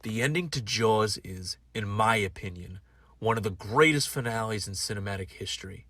The ending to Jaws is, in my opinion, one of the greatest finales in cinematic history.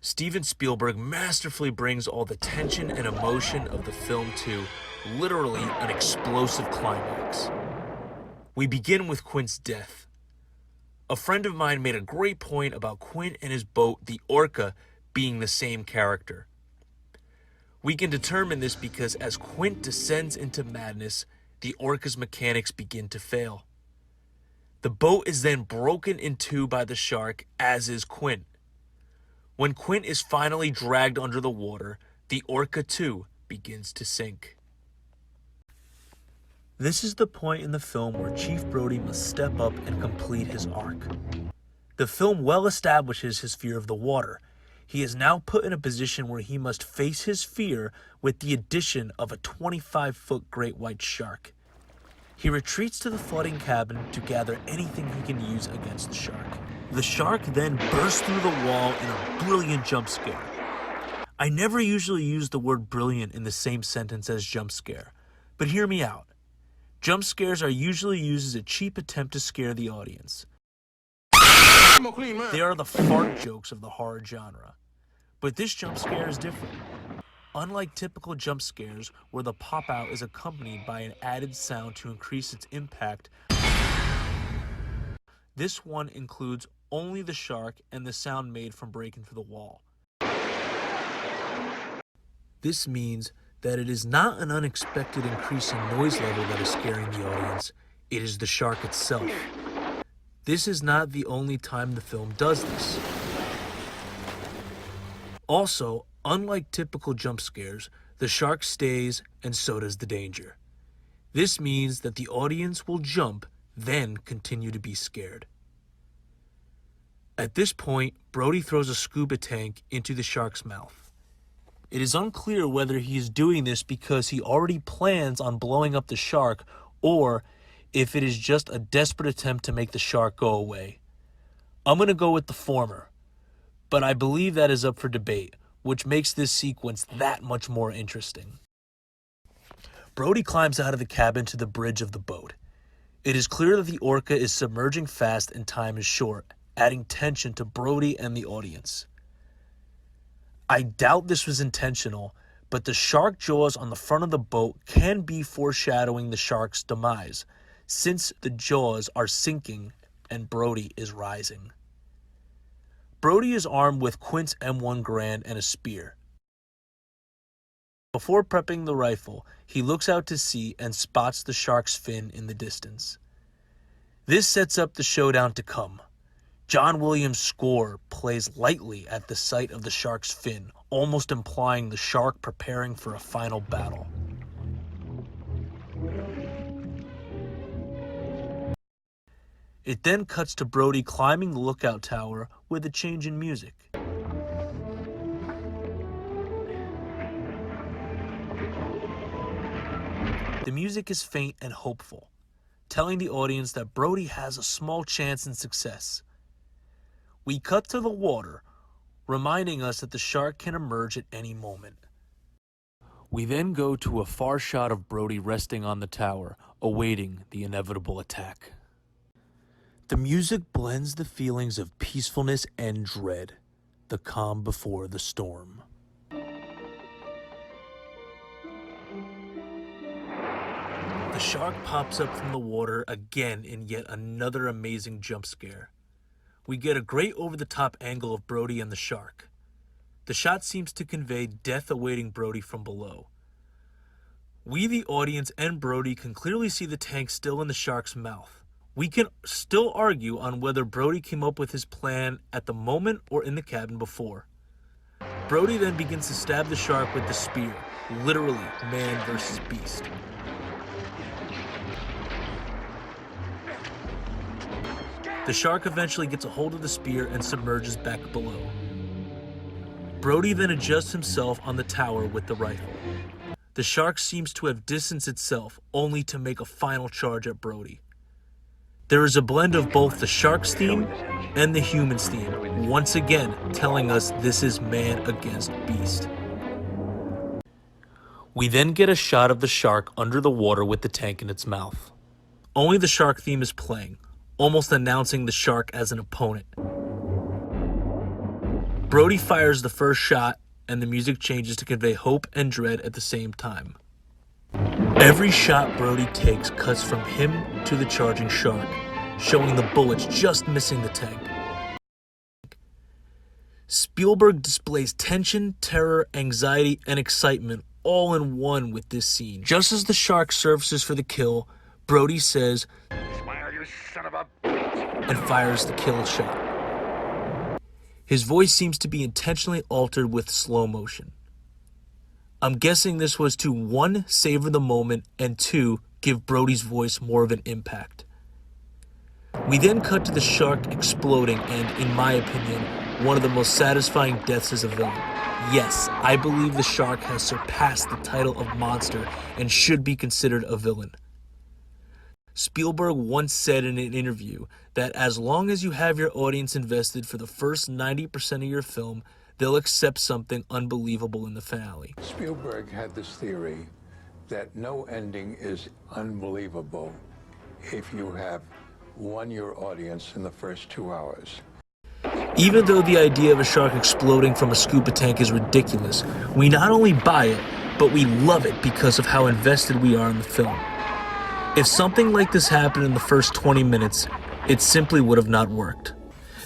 Steven Spielberg masterfully brings all the tension and emotion of the film to, literally, an explosive climax. We begin with Quint's death. A friend of mine made a great point about Quint and his boat, the Orca, being the same character. We can determine this because as Quint descends into madness, the Orca's mechanics begin to fail. The boat is then broken in two by the shark, as is Quint. When Quint is finally dragged under the water, the Orca too begins to sink. This is the point in the film where Chief Brody must step up and complete his arc. The film well establishes his fear of the water. He is now put in a position where he must face his fear with the addition of a 25-foot great white shark. He retreats to the flooding cabin to gather anything he can use against the shark. The shark then bursts through the wall in a brilliant jump scare. I never usually use the word brilliant in the same sentence as jump scare, but hear me out. Jump scares are usually used as a cheap attempt to scare the audience. They are the fart jokes of the horror genre. But this jump scare is different. Unlike typical jump scares where the pop-out is accompanied by an added sound to increase its impact, this one includes only the shark and the sound made from breaking through the wall. This means that it is not an unexpected increase in noise level that is scaring the audience, it is the shark itself. This is not the only time the film does this. Also, unlike typical jump scares, the shark stays and so does the danger. This means that the audience will jump, then continue to be scared. At this point, Brody throws a scuba tank into the shark's mouth. It is unclear whether he is doing this because he already plans on blowing up the shark or if it is just a desperate attempt to make the shark go away. I'm going to go with the former, but I believe that is up for debate, which makes this sequence that much more interesting. Brody climbs out of the cabin to the bridge of the boat. It is clear that the Orca is submerging fast and time is short, adding tension to Brody and the audience. I doubt this was intentional, but the shark jaws on the front of the boat can be foreshadowing the shark's demise, since the jaws are sinking and Brody is rising. Brody is armed with Quint's M1 Garand and a spear. Before prepping the rifle, he looks out to sea and spots the shark's fin in the distance. This sets up the showdown to come. John Williams' score plays lightly at the sight of the shark's fin, almost implying the shark preparing for a final battle. It then cuts to Brody climbing the lookout tower with a change in music. The music is faint and hopeful, telling the audience that Brody has a small chance in success. We cut to the water, reminding us that the shark can emerge at any moment. We then go to a far shot of Brody resting on the tower, awaiting the inevitable attack. The music blends the feelings of peacefulness and dread, the calm before the storm. The shark pops up from the water again in yet another amazing jump scare. We get a great over-the-top angle of Brody and the shark. The shot seems to convey death awaiting Brody from below. We, the audience, and Brody can clearly see the tank still in the shark's mouth. We can still argue on whether Brody came up with his plan at the moment or in the cabin before. Brody then begins to stab the shark with the spear, literally man versus beast. The shark eventually gets a hold of the spear and submerges back below. Brody then adjusts himself on the tower with the rifle. The shark seems to have distanced itself, only to make a final charge at Brody. There is a blend of both the shark's theme and the human's theme, once again telling us this is man against beast. We then get a shot of the shark under the water with the tank in its mouth. Only the shark theme is playing, almost announcing the shark as an opponent. Brody fires the first shot, and the music changes to convey hope and dread at the same time. Every shot Brody takes cuts from him to the charging shark, showing the bullets just missing the tank. Spielberg displays tension, terror, anxiety, and excitement all in one with this scene. Just as the shark surfaces for the kill, Brody says, "Smile, you son of a bitch," and fires the kill shot. His voice seems to be intentionally altered with slow motion. I'm guessing this was to 1, savor the moment, and 2, give Brody's voice more of an impact. We then cut to the shark exploding and, in my opinion, one of the most satisfying deaths as a villain. Yes, I believe the shark has surpassed the title of monster and should be considered a villain. Spielberg once said in an interview that as long as you have your audience invested for the first 90% of your film, they'll accept something unbelievable in the finale. Spielberg had this theory that no ending is unbelievable if you have won your audience in the first 2 hours. Even though the idea of a shark exploding from a scuba tank is ridiculous, we not only buy it, but we love it because of how invested we are in the film. If something like this happened in the first 20 minutes, it simply would have not worked.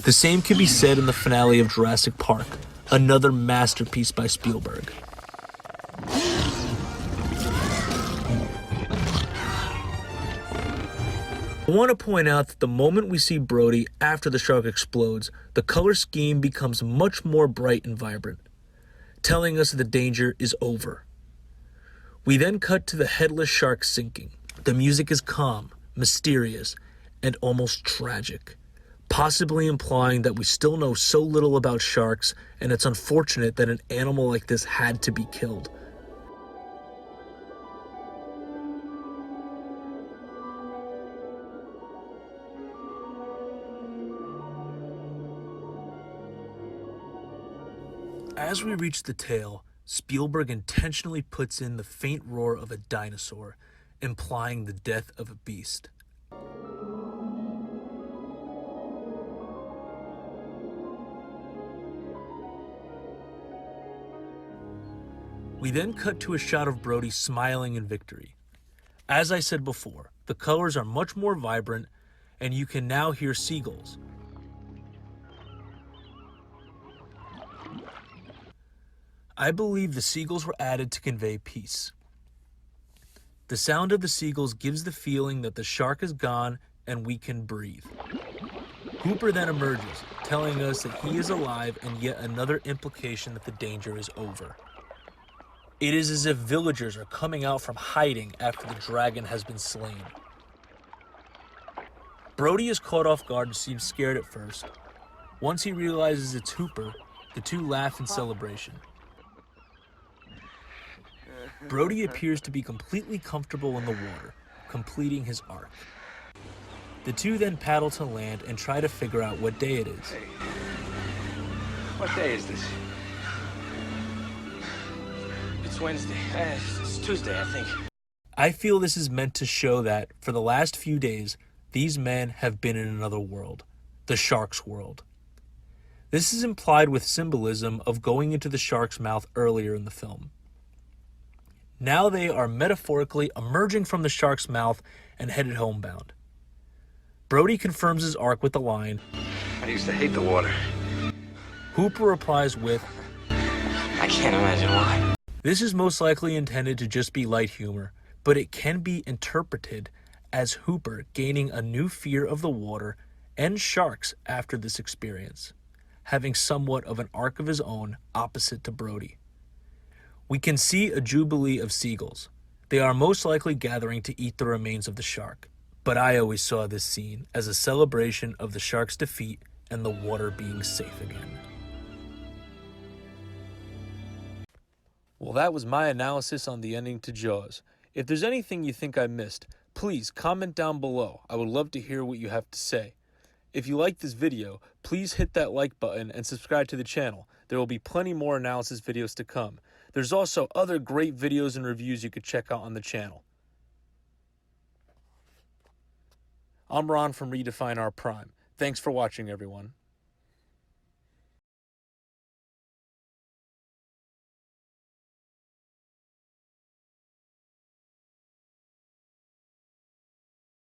The same can be said in the finale of Jurassic Park, another masterpiece by Spielberg. I want to point out that the moment we see Brody after the shark explodes, the color scheme becomes much more bright and vibrant, telling us that the danger is over. We then cut to the headless shark sinking. The music is calm, mysterious, and almost tragic, possibly implying that we still know so little about sharks, and it's unfortunate that an animal like this had to be killed. As we reach the tail, Spielberg intentionally puts in the faint roar of a dinosaur, implying the death of a beast. We then cut to a shot of Brody smiling in victory. As I said before, the colors are much more vibrant, and you can now hear seagulls. I believe the seagulls were added to convey peace. The sound of the seagulls gives the feeling that the shark is gone and we can breathe. Hooper then emerges, telling us that he is alive and yet another implication that the danger is over. It is as if villagers are coming out from hiding after the dragon has been slain. Brody is caught off guard and seems scared at first. Once he realizes it's Hooper, the two laugh in celebration. Brody appears to be completely comfortable in the water, completing his arc. The two then paddle to land and try to figure out what day it is. Hey, what day is this? It's Wednesday. It's Tuesday, I think. I feel this is meant to show that, for the last few days, these men have been in another world, the shark's world. This is implied with symbolism of going into the shark's mouth earlier in the film. Now they are metaphorically emerging from the shark's mouth and headed homebound. Brody confirms his arc with the line, I used to hate the water. Hooper replies with, I can't imagine why. This is most likely intended to just be light humor, but it can be interpreted as Hooper gaining a new fear of the water and sharks after this experience, having somewhat of an arc of his own opposite to Brody. We can see a jubilee of seagulls. They are most likely gathering to eat the remains of the shark, but I always saw this scene as a celebration of the shark's defeat and the water being safe again. Well, that was my analysis on the ending to Jaws. If there's anything you think I missed, please comment down below. I would love to hear what you have to say. If you like this video, please hit that like button and subscribe to the channel. There will be plenty more analysis videos to come. There's also other great videos and reviews you could check out on the channel. I'm Ron from Redefine Our Prime. Thanks for watching, everyone.